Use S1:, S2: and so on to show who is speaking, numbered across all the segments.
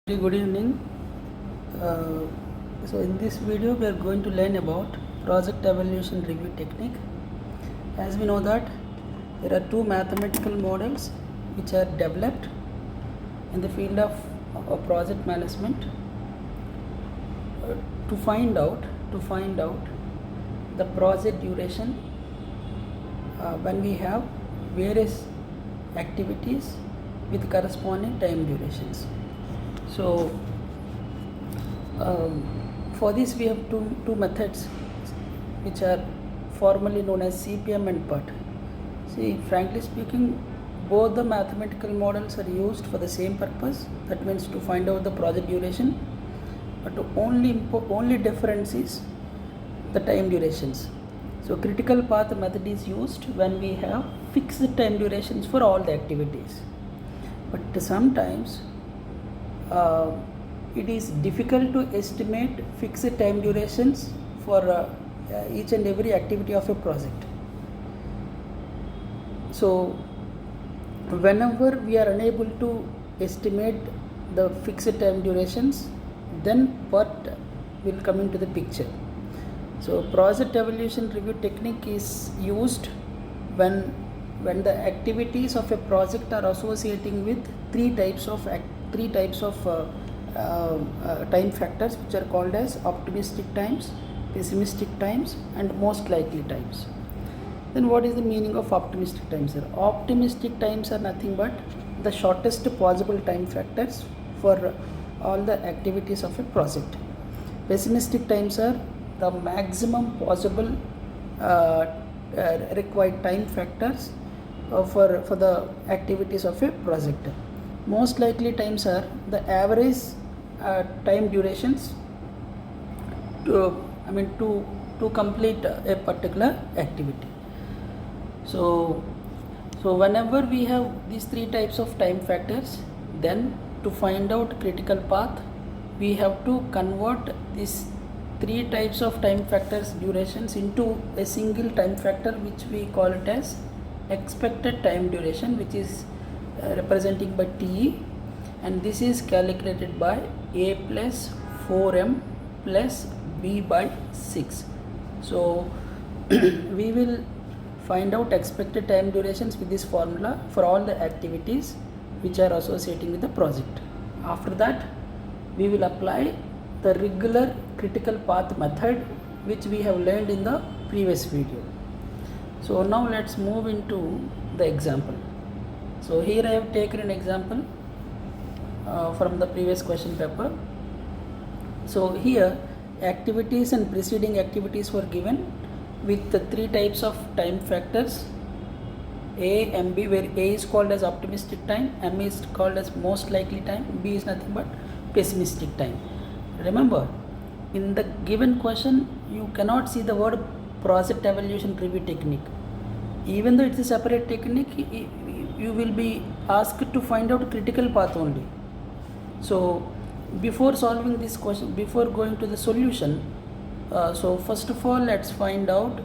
S1: Very good evening. Uh, so in this video we are going to learn about project evaluation review technique. As we know that there are two mathematical models which are developed in the field of project management to find out the project duration when we have various activities with corresponding time durations. So for this we have two methods which are formally known as CPM and Pert. See, frankly speaking, both the mathematical models are used for the same purpose, that means to find out the project duration, but only difference is the time durations. So critical path method is used when we have fixed time durations for all the activities, but sometimes it is difficult to estimate fixed time durations for each and every activity of a project. So whenever we are unable to estimate the fixed time durations, then Pert will come into the picture. So project evaluation review technique is used when the activities of a project are associating with three types of time factors, which are called as optimistic times, pessimistic times, and most likely times. Then what is the meaning of optimistic times? Optimistic times are nothing but the shortest possible time factors for all the activities of a project. Pessimistic times are the maximum possible required time factors for the activities of a project. Most likely times are the average time durations to complete a particular activity. So whenever we have these three types of time factors, then to find out critical path, we have to convert these three types of time factors durations into a single time factor, which we call it as expected time duration, which is representing by TE, and this is calculated by A plus 4M plus B by 6. So we will find out expected time durations with this formula for all the activities which are associating with the project. After that, we will apply the regular critical path method which we have learned in the previous video. So now let's move into the example. So here I have taken an example from the previous question paper. So here activities and preceding activities were given with the three types of time factors, A and B, where A is called as optimistic time, M is called as most likely time, B is nothing but pessimistic time. Remember, in the given question you cannot see the word project evaluation review technique. Even though it's a separate technique, you will be asked to find out critical path only. So before solving this question, before going to the solution, so first of all let's find out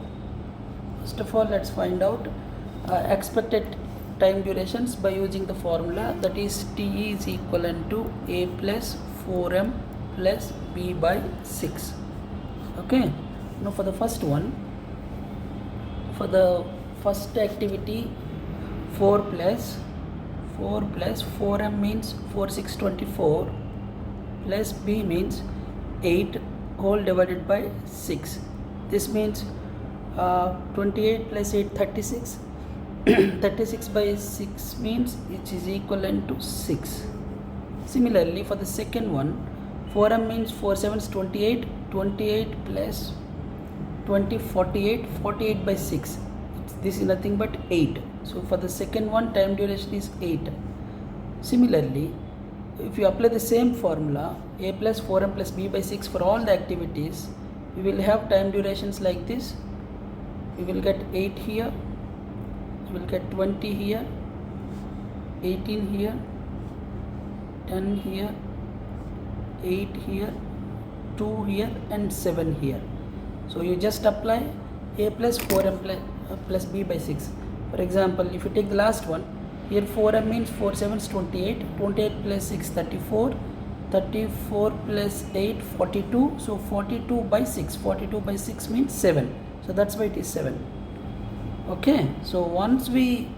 S1: expected time durations by using the formula, that is T is equivalent to A plus 4M plus B by 6. Okay, now for the first one, for the first activity, 4 plus 4M means 4 6 24 plus B means 8 whole divided by 6. This means 28 plus 8 36. 36 by 6 means it is equivalent to 6. Similarly, for the second one, 4M means 4 7s 28. 28 plus 20 48. 48 by 6. This is nothing but 8. So for the second one, time duration is 8. Similarly, if you apply the same formula, A plus 4M plus B by 6 for all the activities, we will have time durations like this. We will get 8 here, we will get 20 here, 18 here, 10 here, 8 here, 2 here, and 7 here. So you just apply A plus 4M plus B by 6. For example, if you take the last one, here 4M means 4 7s 28, 28 plus 6 34, 34 plus 8 42, so 42 by 6, 42 by 6 means 7, so that's why it is 7. Okay, so once we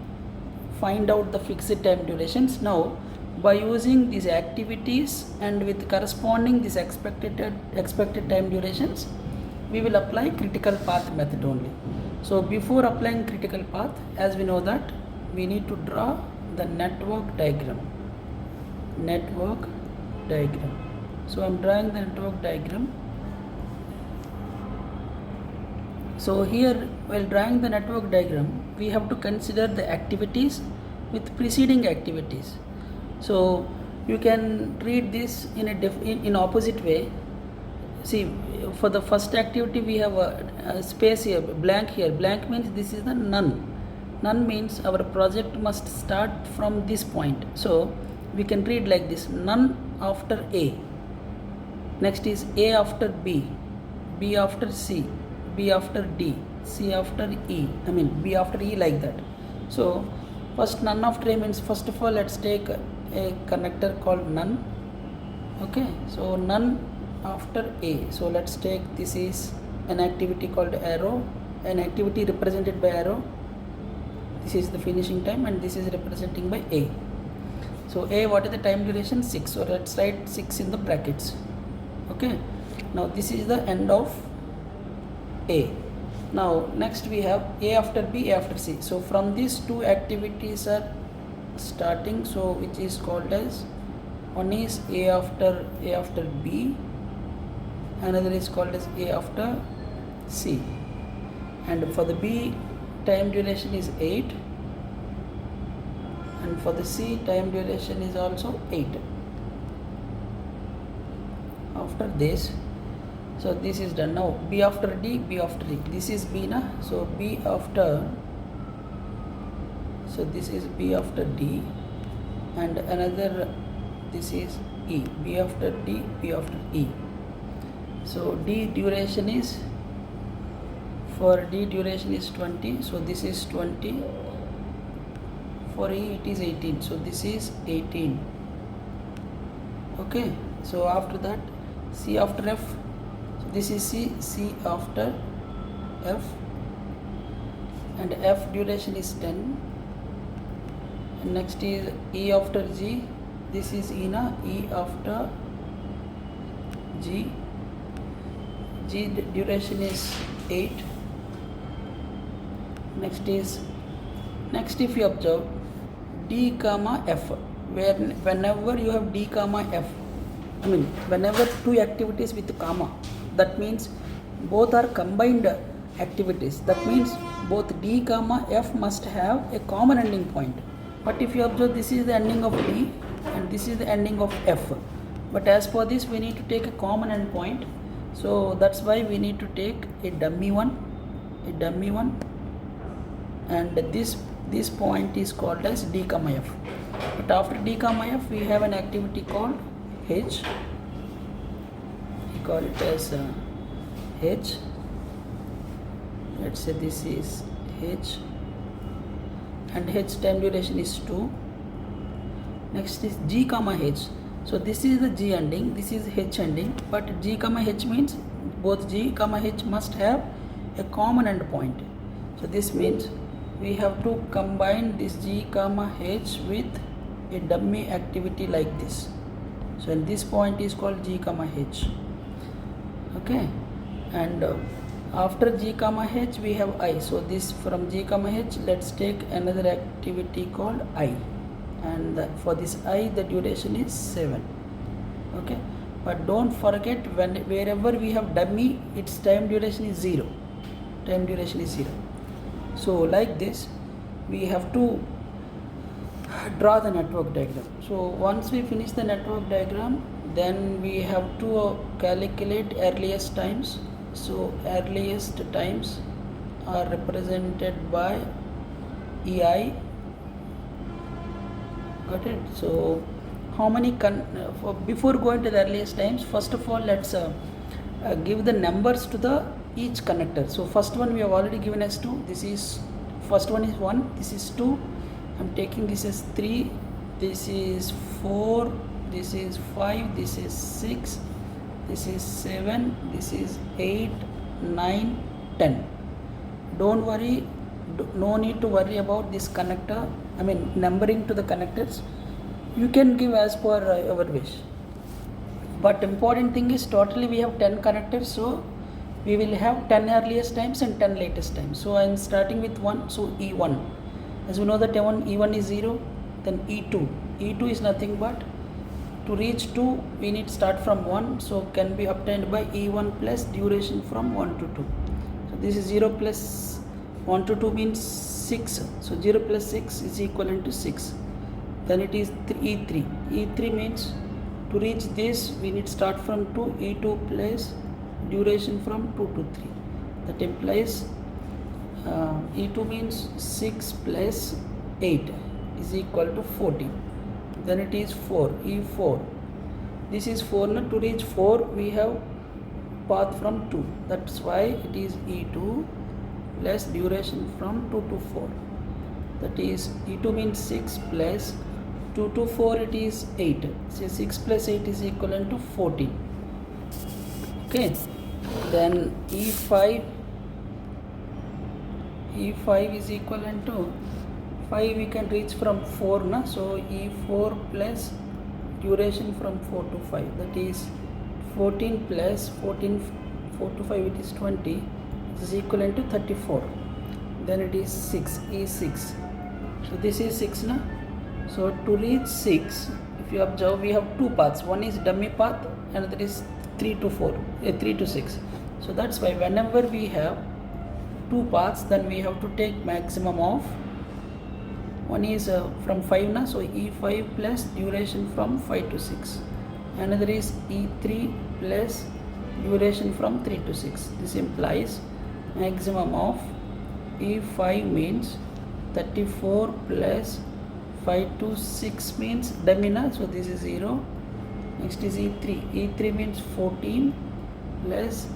S1: find out the fixed time durations, now by using these activities and with corresponding these expected time durations, we will apply critical path method only. So before applying critical path, as we know that we need to draw the network diagram. So I'm drawing the network diagram. So here, while drawing the network diagram, we have to consider the activities with preceding activities. So you can read this in opposite way. See, for the first activity we have a space here, blank here. Blank means this is the none. None means our project must start from this point. So we can read like this: none after A. Next is A after B, B after C, B after D, C after E, B after E, like that. So first none after A means, first of all let's take a connector called none. Okay, so none after A. So let's take, this is an activity called arrow, an activity represented by arrow. This is the finishing time and this is representing by A. So A, what is the time duration? 6. So let's write 6 in the brackets. Okay, now this is the end of A. Now next we have A after B, A after C. So from these two activities are starting, so which is called as, one is A after B, another is called as A after C. And for the B, time duration is 8, and for the C, time duration is also 8. After this, so this is done. Now B after D, B after E. This is B na, so B after, so this is B after D, and another, this is E, B after D, B after E. So D duration is, for D duration is 20, so this is 20. For E it is 18, so this is 18. Okay, so after that, C after F, so this is C, C after F, and F duration is 10. And next is E after G, this is E na, E after G, G duration is 8. Next if you observe D comma F, whenever you have D comma F, whenever two activities with comma, that means both are combined activities. That means both D comma F must have a common ending point. But if you observe, this is the ending of D and this is the ending of F. But as for this, we need to take a common end point. So that's why we need to take a dummy one, and this point is called as D comma F. But after D comma F, we have an activity called H. We call it as H. Let's say this is H, and H time duration is 2. Next is G comma H. So this is the G ending, this is H ending, but G comma H means both G comma H must have a common end point. So this means we have to combine this G comma H with a dummy activity like this. So and this point is called G comma H. Okay, and after G comma H we have I. So this, from G comma H, let's take another activity called I, and for this I, the duration is 7. Okay, but don't forget, wherever we have dummy, its time duration is 0. So like this, we have to draw the network diagram. So once we finish the network diagram, then we have to calculate earliest times. So earliest times are represented by EI. Got it? So how many before going to the earliest times, first of all let's give the numbers to the each connector. So first one we have already given as 2. This is, first one is 1, this is 2, I'm taking this as 3, this is 4, this is 5, this is 6, this is 7, this is 8, 9, 10. Don't worry, no need to worry about this connector, numbering to the connectors. You can give as per your wish. But important thing is totally we have 10 connectors, so we will have 10 earliest times and 10 latest times. So I am starting with 1, so E1. As we know that E1 is 0, then E2. E2 is nothing but to reach 2 we need start from 1, so can be obtained by E1 plus duration from 1 to 2. So this is 0 plus 1 to 2 means 6, so 0 plus 6 is equivalent to 6. Then it is E3. E3 means to reach this we need start from 2, E2 plus duration from 2 to 3. That implies E2 means 6 plus 8 is equal to 14. Then it is 4, E4. This is 4. Now to reach 4 we have path from 2. That's why it is E2 plus duration from 2 to 4. That is E2 means 6 plus 2 to 4 it is 8. So 6 plus 8 is equivalent to 14. Okay. Then E5 is equivalent to 5 we can reach from 4 na, so E4 plus duration from 4 to 5, that is 14 plus 14, 4 to 5 it is 20, it is equivalent to 34. Then it is 6, E6, so this is 6 na. So to reach 6, if you observe we have two paths, one is dummy path and that is 3 to 6. So that's why whenever we have two paths then we have to take maximum of, one is from 5 na, so E5 plus duration from 5 to 6, another is E3 plus duration from 3 to 6. This implies maximum of E5 means 34 plus 5 to 6 means dummy na, so this is 0. Next is E3. E3 means 14 plus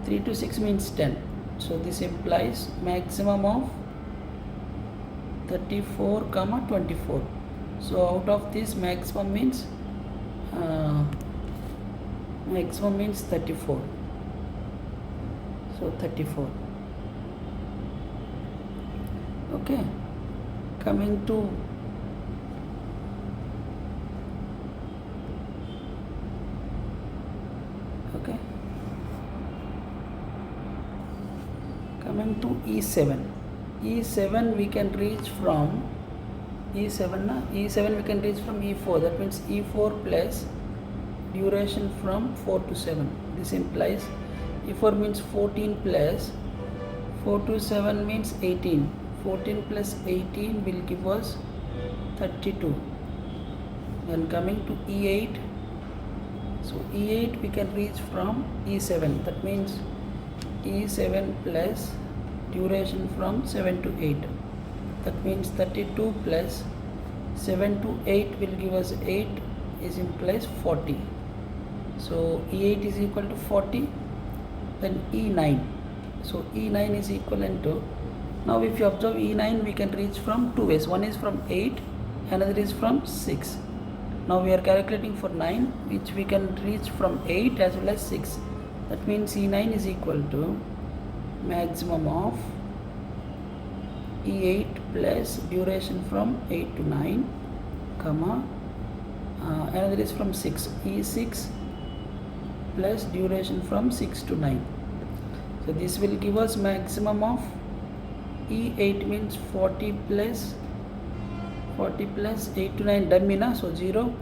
S1: 3 to 6 means 10. So this implies maximum of 34, 24. So out of this maximum means 34. So 34. Okay. Coming to E7. E7 we can reach from E7 we can reach from E4, that means E4 plus duration from 4 to 7. This implies E4 means 14 plus 4 to 7 means 18. 14 plus 18 will give us 32. Then coming to E8, so E8 we can reach from E7, that means E7 plus duration from 7 to 8, that means 32 plus 7 to 8 will give us 8, is implies 40. So E8 is equal to 40. Then E9, so E9 is equivalent to, now if you observe E9 we can reach from two ways, one is from 8, another is from 6. Now we are calculating for 9, which we can reach from 8 as well as 6. That means E9 is equal to maximum of E8 plus duration from 8 to 9, comma, another is from 6, E6 plus duration from 6 to 9. So this will give us maximum of E8 means 40 plus 8 to 9 dummy na, so 0.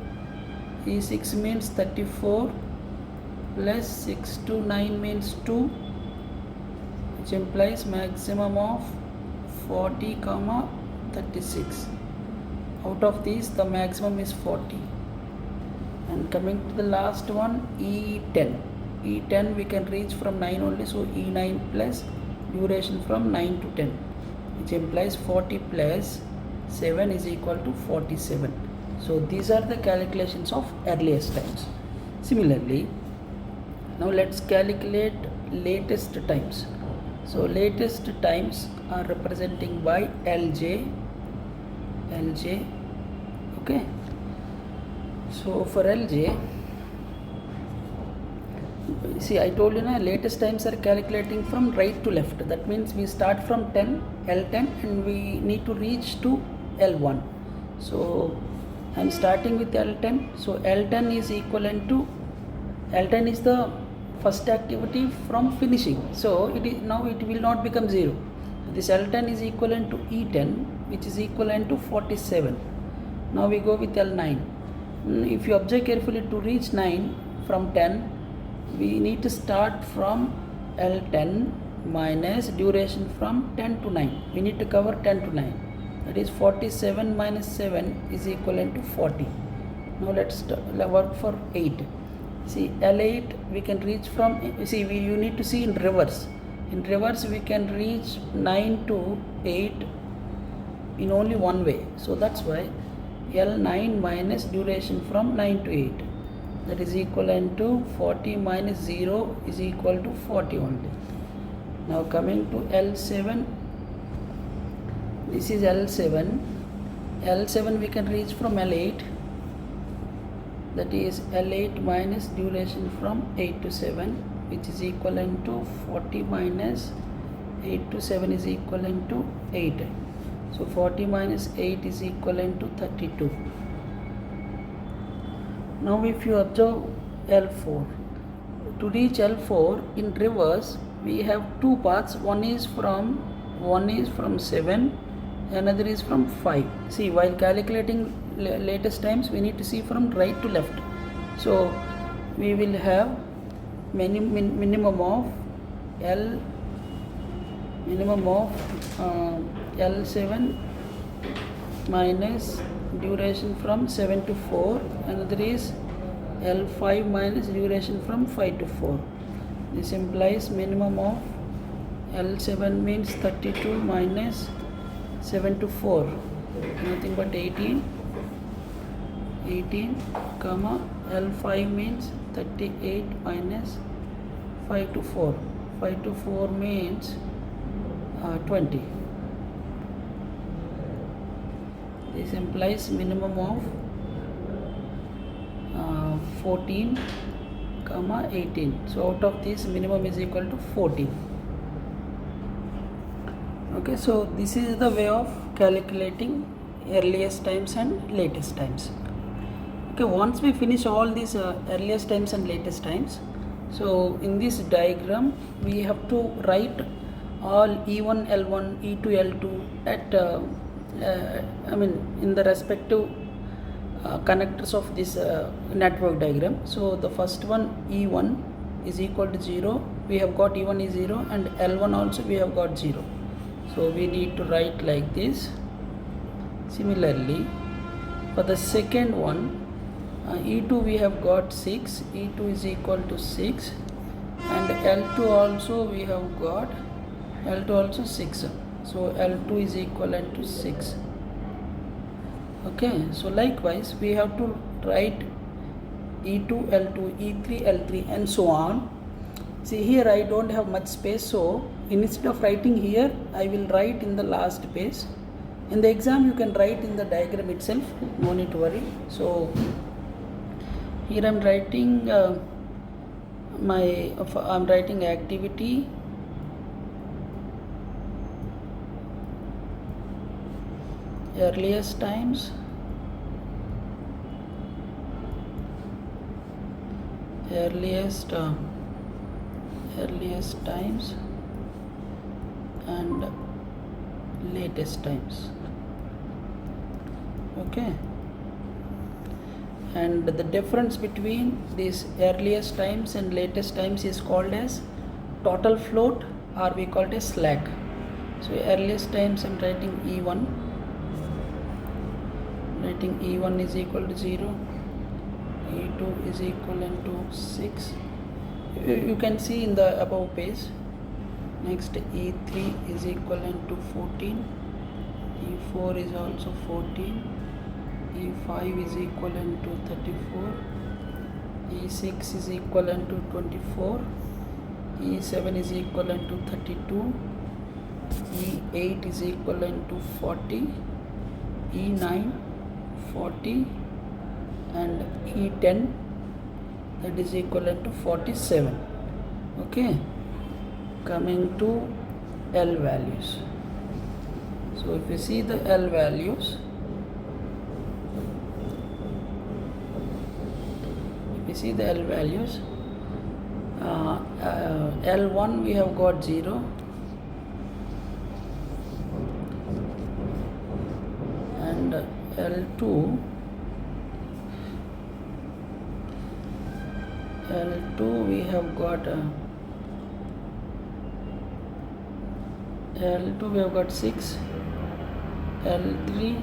S1: E6 means 34 plus 6 to 9 means 2, which implies maximum of 40 comma 36. Out of these the maximum is 40. And coming to the last one, E10. E10 we can reach from 9 only, so E9 plus duration from 9 to 10, which implies 40 plus 7 is equal to 47. So these are the calculations of earliest times. Similarly, now let's calculate latest times. So latest times are representing by LJ. Okay. So for LJ, see, I told you now latest times are calculating from right to left. That means we start from 10, L10, and we need to reach to L1. So I'm starting with L10. So L10 is equivalent to, L10 is the first activity from finishing. So it is, now it will not become 0. This L10 is equivalent to E10, which is equivalent to 47. Now we go with L9. If you observe carefully, to reach 9 from 10, we need to start from L10 minus duration from 10 to 9. We need to cover 10 to 9. That is 47 minus 7 is equivalent to 40. Now let's work for 8. See, L8 we can reach from, see, you need to see in reverse. In reverse we can reach 9 to 8 in only one way. So that's why L9 minus duration from 9 to 8. That is equivalent to 40 minus 0 is equal to 40 only. Now coming to L7, this is L7. L7 we can reach from L8. That is L8 minus duration from 8 to 7, which is equivalent to 40 minus 8 to 7 is equivalent to 8. So 40 minus 8 is equivalent to 32. Now if you observe L4, to reach L4 in reverse we have two paths. One is from 7, another is from 5. See, while calculating latest times we need to see from right to left. So we will have minimum of L7 minus duration from 7 to 4, another is L5 minus duration from 5 to 4. This implies minimum of L7 means 32 minus 7 to 4, nothing but 18, comma L5 means 38 minus 5 to 4. 5 to 4 means 20. This implies minimum of 14, comma 18. So out of this minimum is equal to 14. Okay, so this is the way of calculating earliest times and latest times. Okay, once we finish all these earliest times and latest times, so in this diagram we have to write all E1, L1, E2, L2 at in the respective connectors of this network diagram. So the first one, E1 is equal to 0. We have got E1 is 0, and L1 also we have got 0. So we need to write like this. Similarly, for the second one, E2 we have got 6. E2 is equal to 6, and L2 also we have got L2 also 6. So L2 is equivalent to 6. Okay, so likewise we have to write E2, L2, E3, L3 and so on. See, here I don't have much space, so instead of writing here I will write in the last page. In the exam you can write in the diagram itself, no need to worry. So here I am writing I'm writing activity earliest times, earliest times and latest times. Okay, and the difference between these earliest times and latest times is called as total float, or we call it as slack. So earliest times I'm writing E1. Writing E1 is equal to 0, E2 is equivalent to 6. You can see in the above page. Next, E3 is equivalent to 14, E4 is also 14, E5 is equivalent to 34, E6 is equivalent to 24, E7 is equivalent to 32, E8 is equivalent to 40, E9 40, and E10, that is equivalent to 47. Okay, coming to L values. So if you see the L values, L1 we have got 0, and L2 we have got L2 we have got 6, L3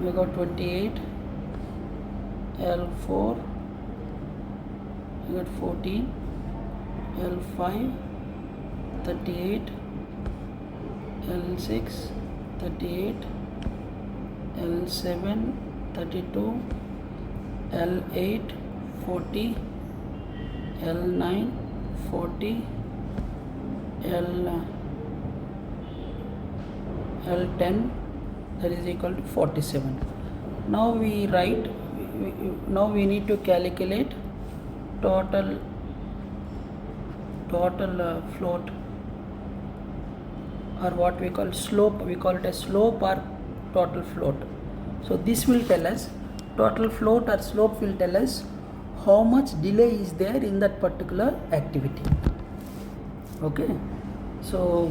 S1: we have got 28, L4 we got 14, L5 38, L6 38, L7 32, L8 40, L9 40, L10, that is equal to 47. Now we write, now we need to calculate total float, or what we call slope. We call it as slope or total float. So this will tell us, total float or slope will tell us how much delay is there in that particular activity. Okay, so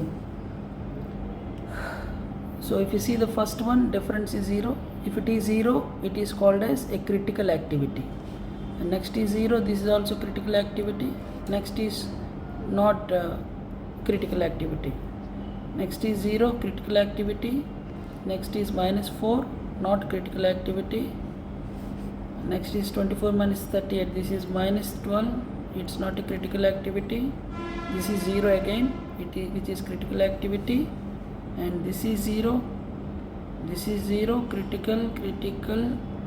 S1: if you see the first one, difference is 0. If it is 0, it is called as a critical activity. And next is 0, this is also critical activity. Next is not critical activity. Next is 0, critical activity. Next is -4, not critical activity. Next is 24 minus 38, this is -12, it's not a critical activity. This is 0 again, which is critical activity. And this is 0, critical,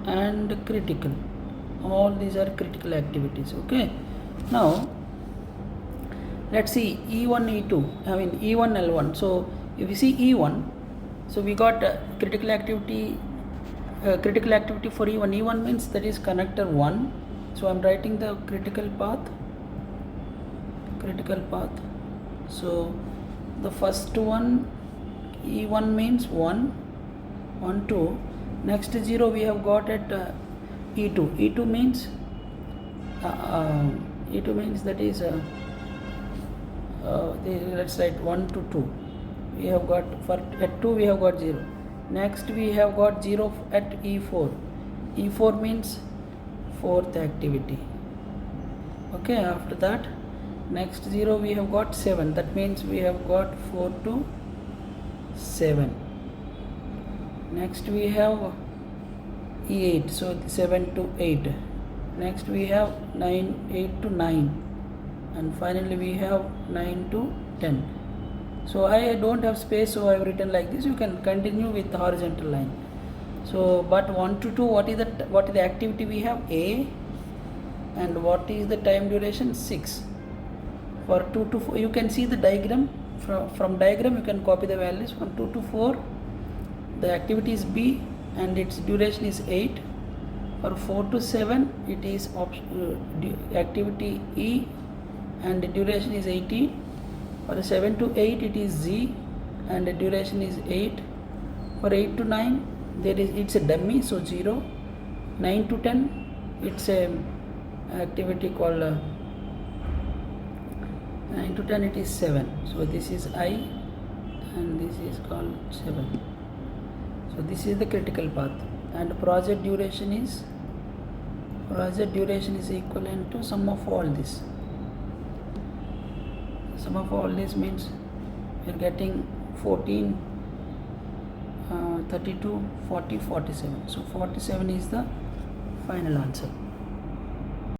S1: and critical. All these are critical activities. Okay, now let's see E1, E1, L1. So if you see E1, so we got critical activity for E1. E1 means that is connector 1. So I'm writing the critical path. So the first one, E1 means 1, 2. Next 0 we have got at E2. E2 means that is let's write 1 to 2. We have got at 2 we have got 0. Next we have got 0 at E4. E4 means fourth activity. Okay, after that next 0 we have got 7. That means we have got 4 to 7. Next we have E8, so 7 to 8. Next we have 8 to 9, and finally we have 9 to 10. So I don't have space, so I have written like this. You can continue with the horizontal line. So but 1 to 2, what is the activity we have? A. And what is the time duration? 6. For 2 to 4, you can see the diagram. From diagram you can copy the values. From 2 to 4 the activity is B and its duration is 8. For 4 to 7 it is activity E and the duration is 18. For 7 to 8 it is Z and the duration is 8. For 8 to 9 it's a dummy, so 0. 9 to 10 it's a activity called 9 to 10 it is 7. So this is I and this is called 7. So this is the critical path, and project duration is equivalent to sum of all this. Sum of all this means we are getting 14, 32, 40, 47. So 47 is the final answer.